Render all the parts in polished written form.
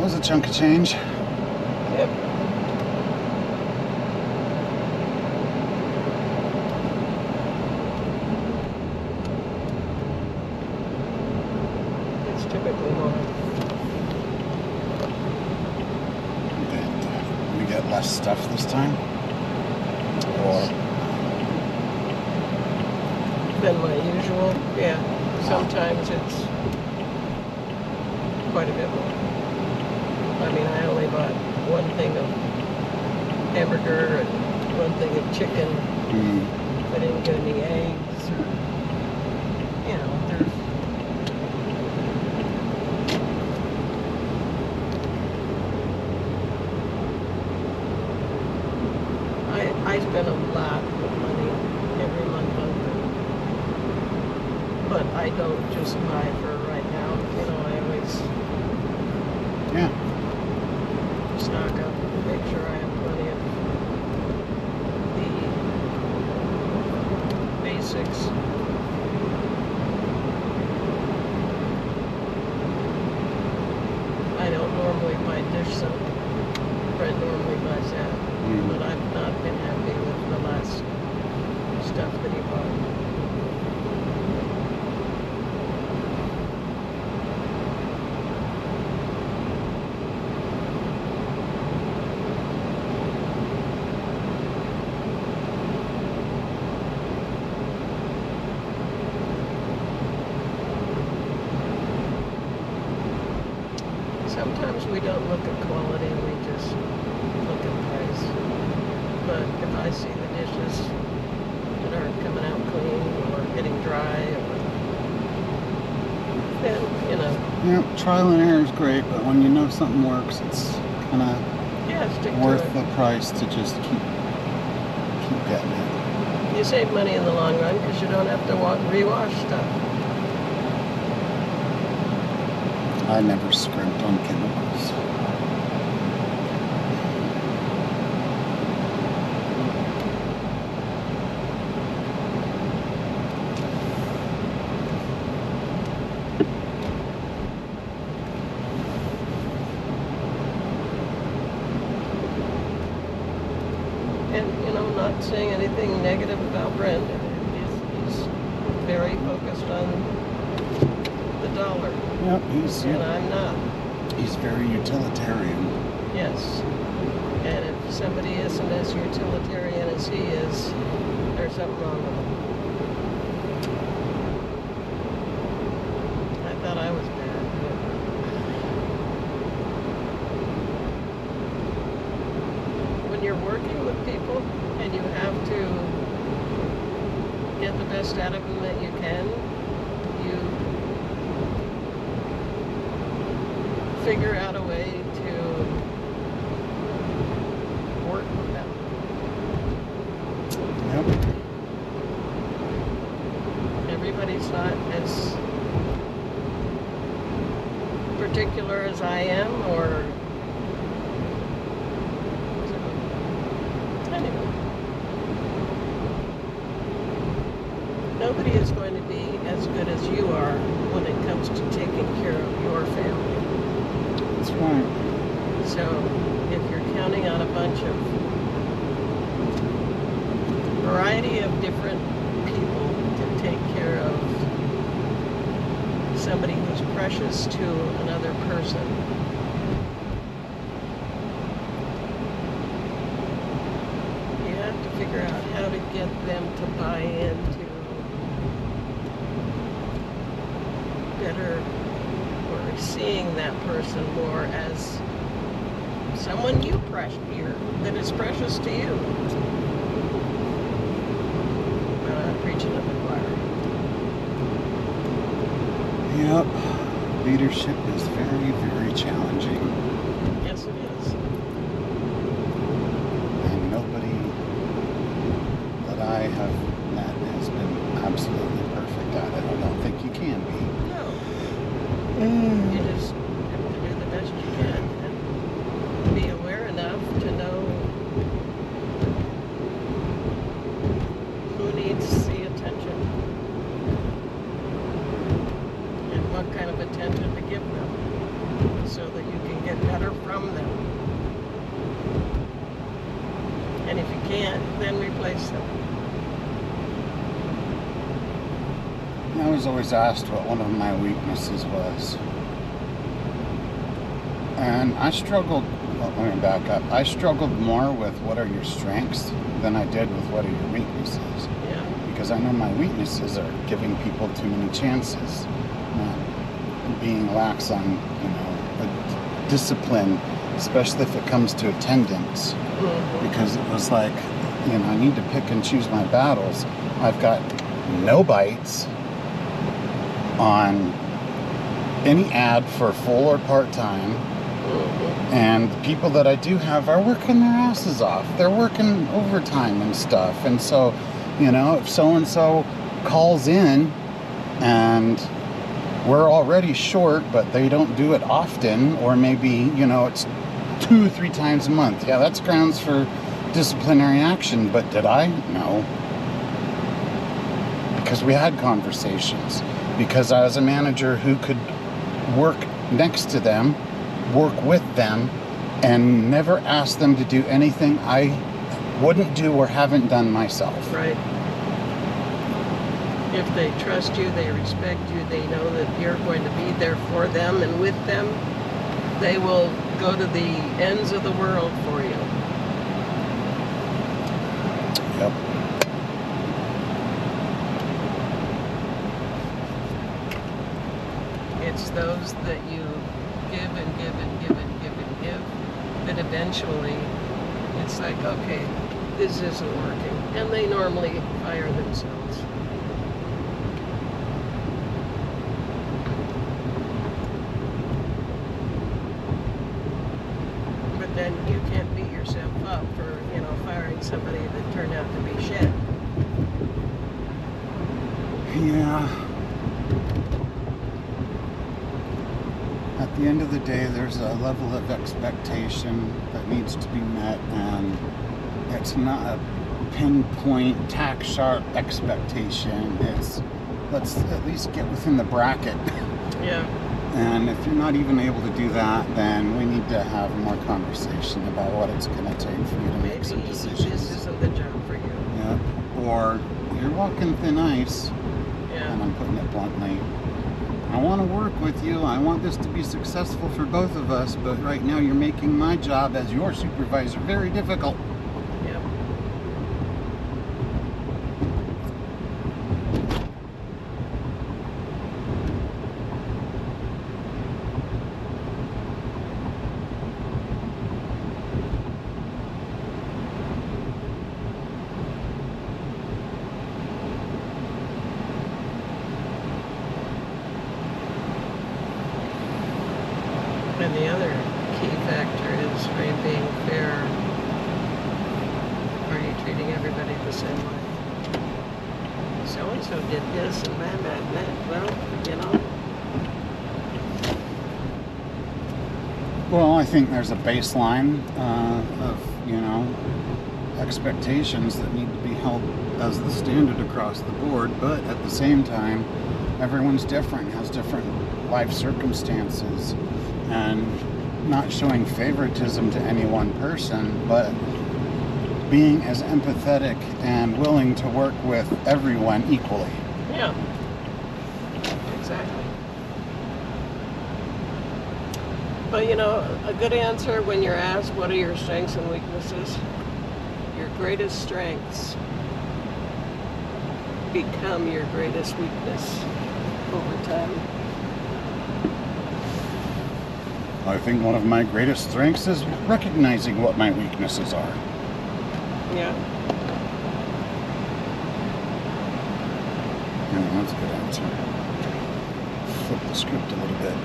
was a chunk of change. Yep. It's typically more. Did we get less stuff this time? Or Than my usual. Yeah. Sometimes it's quite a bit more. I mean, I only bought one thing of hamburger and one thing of chicken. I didn't get any eggs. Or, you know, there's. I spend a lot of money every month on food. But I don't just buy for right now. You know, I always stock up and make sure I have plenty of the basics. I don't normally buy dish soap. Fred normally buys that. But I've not been happy with the last stuff that he bought. Sometimes we don't look at quality, we just look at price. But if I see the dishes that aren't coming out clean or getting dry, or, then, you know. yeah, trial and error is great, but when you know something works, it's kind of Stick worth to it. the price to just keep getting it. You save money in the long run because you don't have to rewash stuff. I never scrimped on chemicals. And, you know, I'm not saying anything negative about Brent. He's very focused on the dollar. Yep, And I'm not. he's very utilitarian. Yes. And if somebody isn't as utilitarian as he is, there's something wrong with him. I thought I was bad. When you're working with people and you have to get the best out of them that you can, you figure out a way to work with them. Yep. Everybody's not as particular as I am, or anyway. Nobody is going to be as good as you are when it comes to taking care of your family. That's right. So if you're counting on a bunch of variety of different people to take care of somebody who's precious to another person, you have to figure out how to get them to buy into better, or seeing that person more as someone that is precious to you. I'm preaching to the choir. Yep. Leadership is very, very challenging. Yes, it is. And nobody that I have met has been absolutely perfect at it. I don't think you can be. No. You just have to do the best you can and be aware enough to know who needs the attention and what kind of attention to give them so that you can get better. And if you can't, then replace them. I was always asked what one of my weaknesses was. And I struggled, well, let me back up. I struggled more with what are your strengths than I did with what are your weaknesses. Yeah. Because I know my weaknesses are giving people too many chances, not being lax on, the discipline, especially if it comes to attendance. Mm-hmm. Because it was like, I need to pick and choose my battles. I've got no bites on any ad for full or part-time. Mm-hmm. And the people that I do have are working their asses off. They're working overtime and stuff. And so, if so-and-so calls in and we're already short, but they don't do it often, or maybe, it's 2-3 times a month. Yeah, that's grounds for disciplinary action, but did I? No. Because we had conversations. Because I was a manager who could work next to them, work with them, and never ask them to do anything I wouldn't do or haven't done myself. Right. If they trust you, they respect you, they know that you're going to be there for them and with them, they will go to the ends of the world for you. Yep. It's those that you give and give and give and give and give that eventually it's like, okay, this isn't working. And they normally fire themselves. But then you can't beat yourself up for, firing somebody that turned out to be shit. Yeah. At the end of the day, there's a level of expectation that needs to be met, and it's not a pinpoint, tack sharp expectation. It's, let's at least get within the bracket. Yeah. And if you're not even able to do that, then we need to have more conversation about what it's going to take for you to make some decisions. This isn't the job for you. Yeah. Or you're walking thin ice, Yeah. and I'm putting it bluntly. I want to work with you. I want this to be successful for both of us, but right now you're making my job as your supervisor very difficult. Yep. And the other key factor is, are you being fair? Are you treating everybody the same way? So-and-so did this and that. Well, Well, I think there's a baseline of, expectations that need to be held as the standard across the board, but at the same time, everyone's different, has different life circumstances, and not showing favoritism to any one person, but being as empathetic and willing to work with everyone equally. yeah, exactly. But a good answer when you're asked what are your strengths and weaknesses, your greatest strengths become your greatest weakness over time. I think one of my greatest strengths is recognizing what my weaknesses are. Yeah. Yeah, that's a good answer. Flip the script a little bit.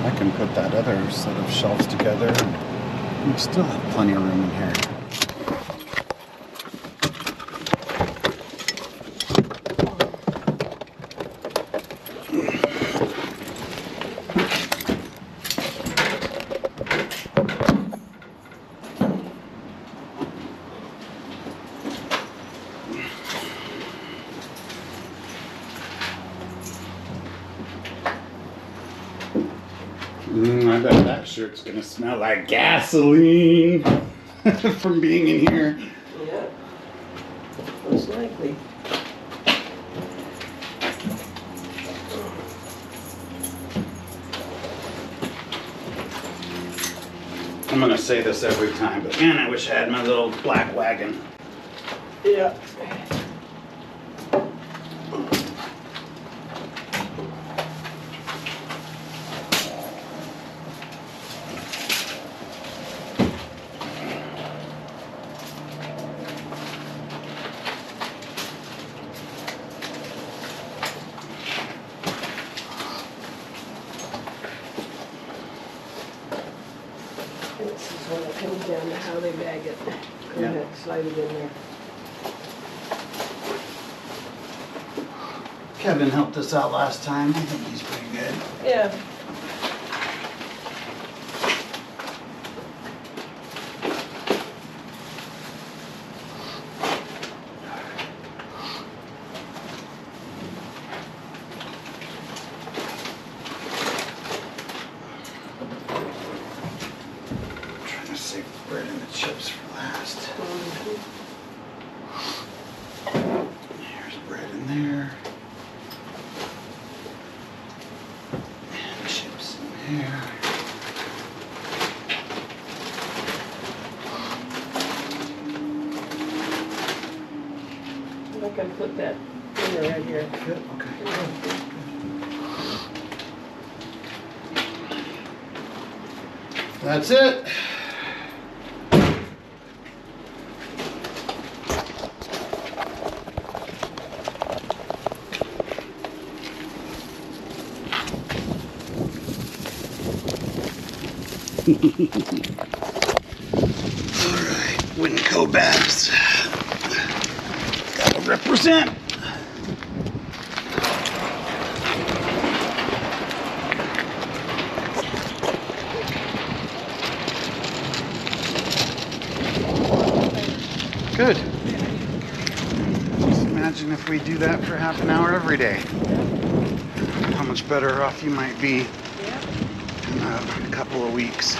I can put that other set of shelves together, and we still have plenty of room in here. I bet that shirt's gonna smell like gasoline from being in here. Yeah, most likely. I'm gonna say this every time, but man, I wish I had my little black wagon. Yeah. This is when it comes down to how they bag it. Yeah. Slide it in there. Kevin helped us out last time. I think he's pretty good. Yeah. I'm trying to save the bread and the chips for last. There's bread in there. And chips in there. I can put that in there right here. Good, okay. That's it. Alright, Winco Babs. Gotta represent. Good. Just imagine if we do that for half an hour every day. How much better off you might be in a couple of weeks.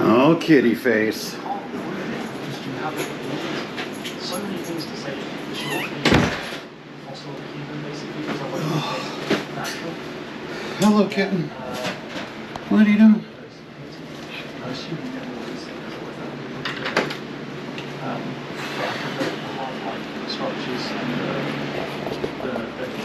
Oh, kitty face. So many things to say. The short fossil human basically because I went natural. Hello, kitten. What are you doing? I assume you know all these things. Structures and